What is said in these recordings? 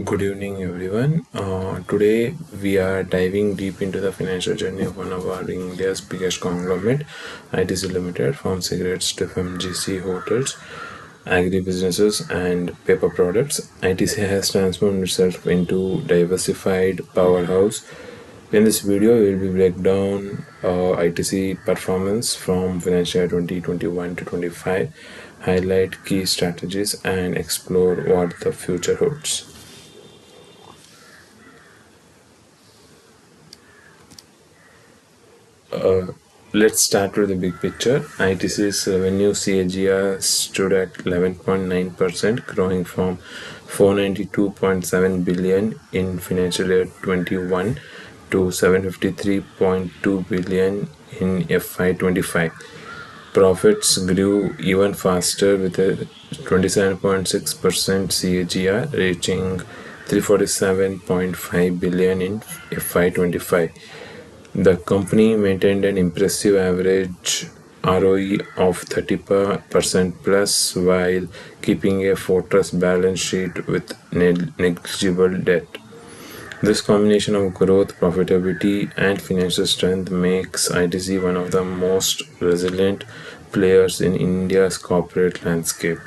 Good evening, everyone. Today we are diving deep into the financial journey of one of our India's biggest conglomerate, ITC Limited, from cigarettes to FMGC hotels, agribusinesses, and paper products. ITC has transformed itself into diversified powerhouse. In this video, we will break down ITC performance from financial year 2021 to 25, highlight key strategies, and explore what the future holds. Let's start with the big picture. ITC's revenue CAGR stood at 11.9%, growing from 492.7 billion in financial year 21 to 753.2 billion in FY25. Profits grew even faster with a 27.6% CAGR, reaching 347.5 billion in FY25. The company maintained an impressive average ROE of 30% plus while keeping a fortress balance sheet with negligible debt. This combination of growth, profitability, and financial strength makes ITC one of the most resilient players in India's corporate landscape.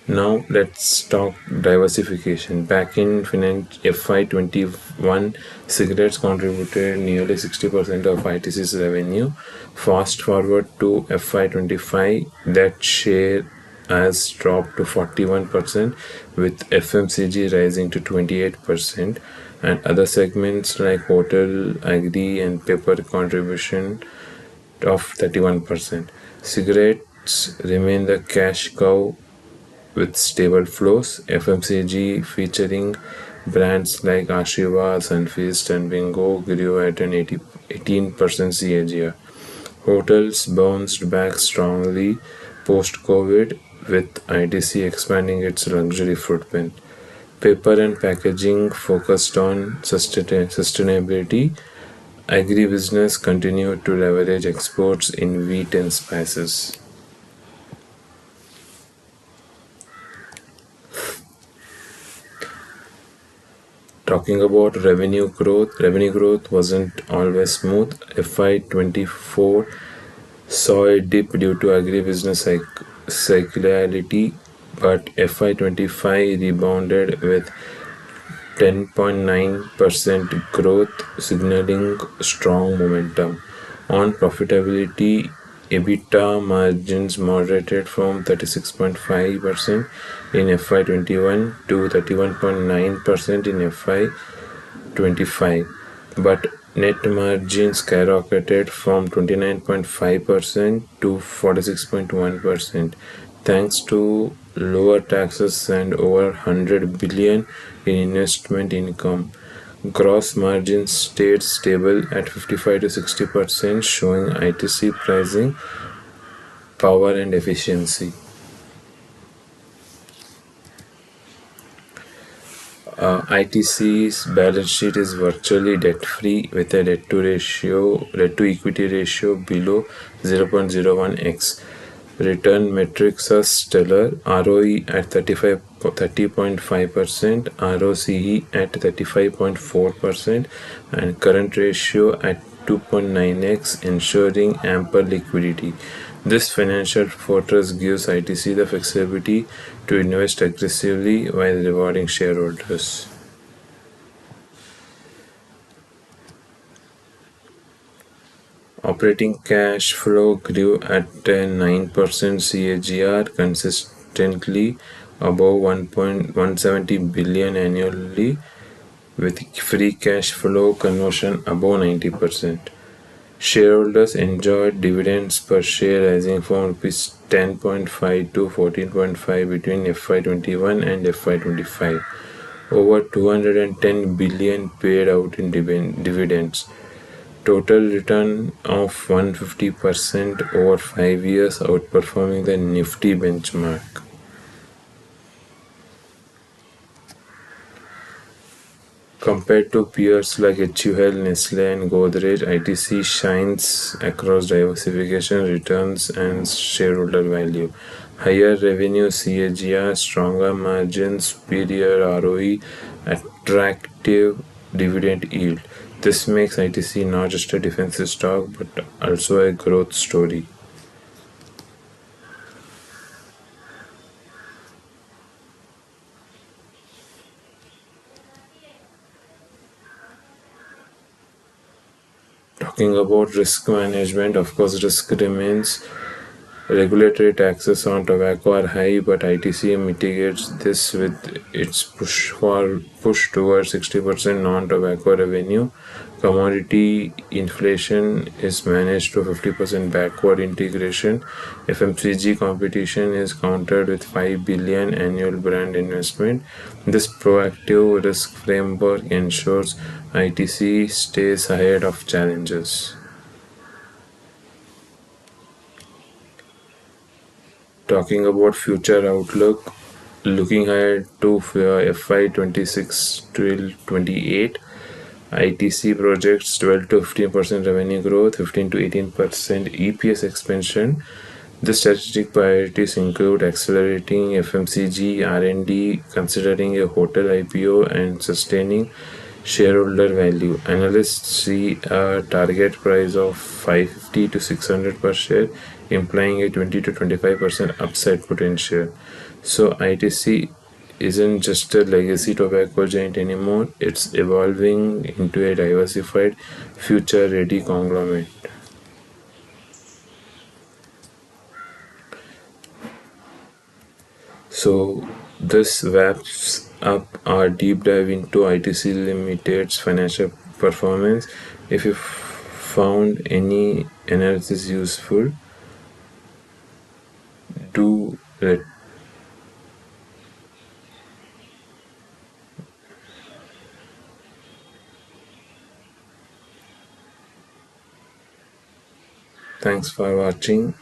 Now let's talk diversification. Back in FY21, cigarettes contributed nearly 60% of ITC's revenue. Fast forward to FY25, that share has dropped to 41%, with FMCG rising to 28%, and other segments like hotel, agri, and paper contribution of 31%. Cigarettes remain the cash cow with stable flows. FMCG featuring brands like Ashirwad, Sunfeast, and Bingo grew at an 18% CAGR. Hotels bounced back strongly post-COVID, with ITC expanding its luxury footprint. Paper and packaging focused on sustainability. Agribusiness continued to leverage exports in wheat and spices. Talking about revenue growth wasn't always smooth. FY24 saw a dip due to agribusiness cyclicality, but FY25 rebounded with 10.9% growth, signaling strong momentum. On profitability, EBITDA margins moderated from 36.5% in FY21 to 31.9% in FY25, but net margins skyrocketed from 29.5% to 46.1%, thanks to lower taxes and over 100 billion in investment income. Gross margins stayed stable at 55 to 60%, showing ITC pricing power and efficiency. ITC's balance sheet is virtually debt-free, with a debt-to-equity ratio below 0.01x. Return metrics are stellar: ROE at 30.5%, ROCE at 35.4%, and current ratio at 2.9x, ensuring ample liquidity. This financial fortress gives ITC the flexibility to invest aggressively while rewarding shareholders. Operating cash flow grew at a 9% CAGR, consistently above 170 billion annually, with free cash flow conversion above 90%. Shareholders enjoyed dividends per share rising from Rs 10.5 to 14.5 between FY21 and FY25. Over 210 billion paid out in dividends. Total return of 150% over 5 years, outperforming the Nifty benchmark. Compared to peers like HUL, Nestle, and Godrej, ITC shines across diversification, returns, and shareholder value. higher revenue CAGR, stronger margins, superior ROE, attractive dividend yield. This makes ITC not just a defensive stock but also a growth story. Talking about risk management, of course, risk remains. Regulatory taxes on tobacco are high, but ITC mitigates this with its push towards 60% non-tobacco revenue. Commodity inflation is managed to 50% backward integration. FMCG competition is countered with 5 billion annual brand investment. This proactive risk framework ensures ITC stays ahead of challenges. Talking about future outlook, looking ahead to FY 26 till 28, ITC projects 12 to 15% revenue growth, 15 to 18% EPS expansion. The strategic priorities include accelerating FMCG R&D, considering a hotel IPO, and sustaining shareholder value. Analysts see a target price of 550 to 600 per share, implying a 20 to 25% upside potential. So ITC isn't just a legacy tobacco giant anymore, it's evolving into a diversified, future ready conglomerate. So, this wraps up our deep dive into ITC Limited's financial performance. If you found any analysis useful, do let. Thanks for watching.